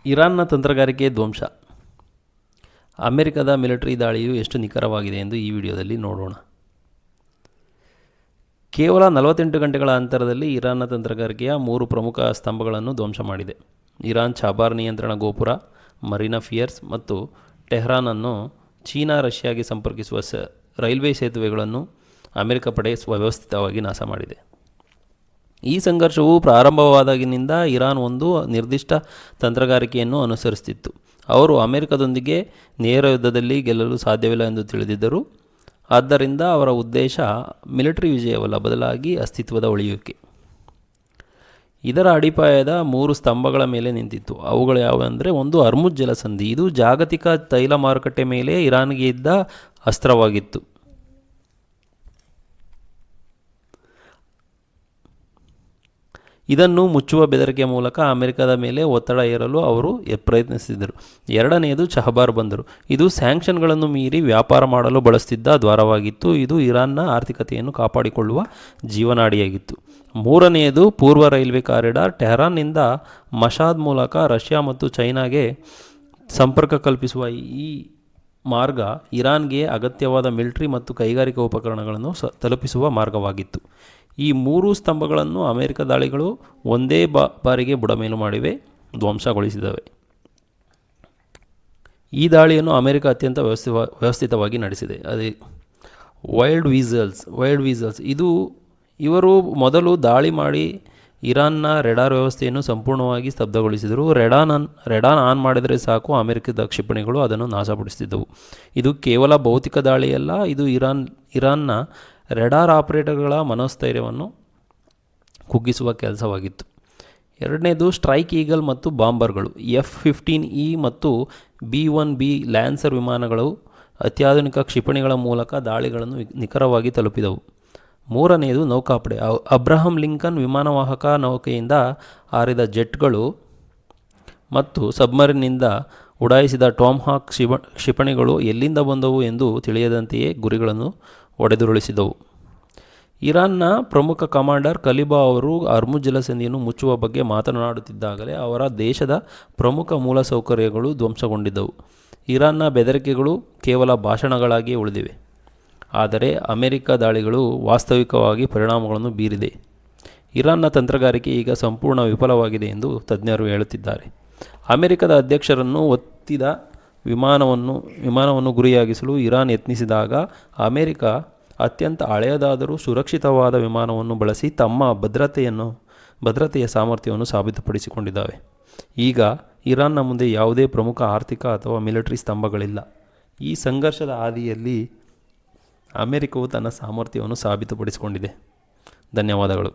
ಇರಾನ್ನ ತಂತ್ರಗಾರಿಕೆ ಧ್ವಂಸ. ಅಮೆರಿಕದ ಮಿಲಿಟರಿ ದಾಳಿಯು ಎಷ್ಟು ನಿಖರವಾಗಿದೆ ಎಂದು ಈ ವಿಡಿಯೋದಲ್ಲಿ ನೋಡೋಣ. ಕೇವಲ 48 ಗಂಟೆಗಳ ಅಂತರದಲ್ಲಿ ಇರಾನ್ನ ತಂತ್ರಗಾರಿಕೆಯ 3 ಪ್ರಮುಖ ಸ್ತಂಭಗಳನ್ನು ಧ್ವಂಸ ಮಾಡಿದೆ. ಇರಾನ್ ಚಾಬಾರ್ ನಿಯಂತ್ರಣ ಗೋಪುರ, ಮರೀನಾ ಫಿಯರ್ಸ್ ಮತ್ತು ಟೆಹರಾನನ್ನು ಚೀನಾ ರಷ್ಯಾಗೆ ಸಂಪರ್ಕಿಸುವ ರೈಲ್ವೆ ಸೇತುವೆಗಳನ್ನು ಅಮೆರಿಕ ಪಡೆ ವ್ಯವಸ್ಥಿತವಾಗಿ ನಾಶ ಮಾಡಿದೆ. ಈ ಸಂಘರ್ಷವು ಪ್ರಾರಂಭವಾದಾಗಿನಿಂದ ಇರಾನ್ ಒಂದು ನಿರ್ದಿಷ್ಟ ತಂತ್ರಗಾರಿಕೆಯನ್ನು ಅನುಸರಿಸುತ್ತಿತ್ತು. ಅವರು ಅಮೆರಿಕದೊಂದಿಗೆ ನೇರ ಯುದ್ಧದಲ್ಲಿ ಗೆಲ್ಲಲು ಸಾಧ್ಯವಿಲ್ಲ ಎಂದು ತಿಳಿದಿದ್ದರು. ಆದ್ದರಿಂದ ಅವರ ಉದ್ದೇಶ ಮಿಲಿಟರಿ ವಿಜಯವಲ್ಲ, ಬದಲಾಗಿ ಅಸ್ತಿತ್ವದ ಉಳಿಯುವಿಕೆ. ಇದರ ಅಡಿಪಾಯದ 3 ಸ್ತಂಭಗಳ ಮೇಲೆ ನಿಂತಿತ್ತು. ಅವುಗಳು ಯಾವುವೆಂದರೆ, 1. ಹರ್ಮುಜ್ ಜಲಸಂಧಿ. ಇದು ಜಾಗತಿಕ ತೈಲ ಮಾರುಕಟ್ಟೆ ಮೇಲೆ ಇರಾನ್ಗೆ ಇದ್ದ ಅಸ್ತ್ರವಾಗಿತ್ತು. ಇದನ್ನು ಮುಚ್ಚುವ ಬೆದರಿಕೆಯ ಮೂಲಕ ಅಮೆರಿಕದ ಮೇಲೆ ಒತ್ತಡ ಹೇರಲು ಅವರು ಪ್ರಯತ್ನಿಸಿದರು. 2ನೇದು ಚಹಬಾರ್ ಬಂದರು. ಇದು ಸ್ಯಾಂಕ್ಷನ್ಗಳನ್ನು ಮೀರಿ ವ್ಯಾಪಾರ ಮಾಡಲು ಬಳಸುತ್ತಿದ್ದ ದ್ವಾರವಾಗಿತ್ತು. ಇದು ಇರಾನ್ನ ಆರ್ಥಿಕತೆಯನ್ನು ಕಾಪಾಡಿಕೊಳ್ಳುವ ಜೀವನಾಡಿಯಾಗಿತ್ತು. 3ನೇದು ಪೂರ್ವ ರೈಲ್ವೆ ಕಾರಿಡಾರ್. ಟೆಹರಾನ್ನಿಂದ ಮಶಾದ್ ಮೂಲಕ ರಷ್ಯಾ ಮತ್ತು ಚೈನಾಗೆ ಸಂಪರ್ಕ ಕಲ್ಪಿಸುವ ಈ ಮಾರ್ಗ ಇರಾನ್ಗೆ ಅಗತ್ಯವಾದ ಮಿಲಿಟರಿ ಮತ್ತು ಕೈಗಾರಿಕಾ ಉಪಕರಣಗಳನ್ನು ತಲುಪಿಸುವ ಮಾರ್ಗವಾಗಿತ್ತು. ಈ 3 ಸ್ತಂಭಗಳನ್ನು ಅಮೆರಿಕ ದಾಳಿಗಳು ಒಂದೇ ಬಾರಿಗೆ ಬುಡಮೇಲು ಮಾಡಿವೆ, ಧ್ವಂಸಗೊಳಿಸಿದವೆ. ಈ ದಾಳಿಯನ್ನು ಅಮೆರಿಕ ಅತ್ಯಂತ ವ್ಯವಸ್ಥಿತವಾಗಿ ನಡೆಸಿದೆ. ಅದೇ ವೈಲ್ಡ್ ವೀಸಲ್ಸ್ ಇವರು ಮೊದಲು ದಾಳಿ ಮಾಡಿ ಇರಾನ್ನ ರೆಡಾರ್ ವ್ಯವಸ್ಥೆಯನ್ನು ಸಂಪೂರ್ಣವಾಗಿ ಸ್ತಬ್ಧಗೊಳಿಸಿದರು. ರೆಡಾನ್ ಆನ್ ಮಾಡಿದರೆ ಸಾಕು, ಅಮೆರಿಕದ ಕ್ಷಿಪಣಿಗಳು ಅದನ್ನು ನಾಶಪಡಿಸುತ್ತಿದ್ದವು. ಇದು ಕೇವಲ ಭೌತಿಕ ದಾಳಿಯಲ್ಲ, ಇದು ಇರಾನ್ನ ರೆಡಾರ್ ಆಪರೇಟರ್ಗಳ ಮನೋಸ್ಥೈರ್ಯವನ್ನು ಕುಗ್ಗಿಸುವ ಕೆಲಸವಾಗಿತ್ತು. 2ನೇದು ಸ್ಟ್ರೈಕ್ ಈಗಲ್ ಮತ್ತು ಬಾಂಬರ್ಗಳು. F-15E ಮತ್ತು B-1B ಲ್ಯಾನ್ಸರ್ ವಿಮಾನಗಳು ಅತ್ಯಾಧುನಿಕ ಕ್ಷಿಪಣಿಗಳ ಮೂಲಕ ದಾಳಿಗಳನ್ನು ನಿಖರವಾಗಿ ತಲುಪಿದವು. 3ನೇದು ನೌಕಾಪಡೆ. ಅಬ್ರಹಂ ಲಿಂಕನ್ ವಿಮಾನವಾಹಕ ನೌಕೆಯಿಂದ ಹಾರಿದ ಜೆಟ್ಗಳು ಮತ್ತು ಸಬ್ಮರಿನ್ನಿಂದ ಉಡಾಯಿಸಿದ ಟಾಮ್ಹಾಕ್ ಕ್ಷಿಪಣಿಗಳು ಎಲ್ಲಿಂದ ಬಂದವು ಎಂದು ತಿಳಿಯದಂತೆಯೇ ಗುರಿಗಳನ್ನು ಹೊಡೆದುರುಳಿಸಿದವು. ಇರಾನ್ನ ಪ್ರಮುಖ ಕಮಾಂಡರ್ ಖಲೀಬಾ ಅವರು ಹರ್ಮುಜ್ ಜಲಸಂಧಿಯನ್ನು ಮುಚ್ಚುವ ಬಗ್ಗೆ ಮಾತನಾಡುತ್ತಿದ್ದಾಗಲೇ ಅವರ ದೇಶದ ಪ್ರಮುಖ ಮೂಲಸೌಕರ್ಯಗಳು ಧ್ವಂಸಗೊಂಡಿದ್ದವು. ಇರಾನ್ನ ಬೆದರಿಕೆಗಳು ಕೇವಲ ಭಾಷಣಗಳಾಗಿಯೇ ಉಳಿದಿವೆ, ಆದರೆ ಅಮೆರಿಕ ದಾಳಿಗಳು ವಾಸ್ತವಿಕವಾಗಿ ಪರಿಣಾಮಗಳನ್ನು ಬೀರಿದೆ. ಇರಾನ್ನ ತಂತ್ರಗಾರಿಕೆ ಈಗ ಸಂಪೂರ್ಣ ವಿಫಲವಾಗಿದೆ ಎಂದು ತಜ್ಞರು ಹೇಳುತ್ತಿದ್ದಾರೆ. ಅಮೆರಿಕದ ಅಧ್ಯಕ್ಷರನ್ನು ಒತ್ತಿದ ವಿಮಾನವನ್ನು ಗುರಿಯಾಗಿಸಲು ಇರಾನ್ ಯತ್ನಿಸಿದಾಗ ಅಮೆರಿಕ ಅತ್ಯಂತ ಹಳೆಯದಾದರೂ ಸುರಕ್ಷಿತವಾದ ವಿಮಾನವನ್ನು ಬಳಸಿ ತಮ್ಮ ಭದ್ರತೆಯ ಸಾಮರ್ಥ್ಯವನ್ನು ಸಾಬೀತುಪಡಿಸಿಕೊಂಡಿದ್ದಾವೆ. ಈಗ ಇರಾನ್ನ ಮುಂದೆ ಯಾವುದೇ ಪ್ರಮುಖ ಆರ್ಥಿಕ ಅಥವಾ ಮಿಲಿಟರಿ ಸ್ತಂಭಗಳಿಲ್ಲ. ಈ ಸಂಘರ್ಷದ ಹಾದಿಯಲ್ಲಿ ಅಮೆರಿಕವು ತನ್ನ ಸಾಮರ್ಥ್ಯವನ್ನು ಸಾಬೀತುಪಡಿಸಿಕೊಂಡಿದೆ. ಧನ್ಯವಾದಗಳು.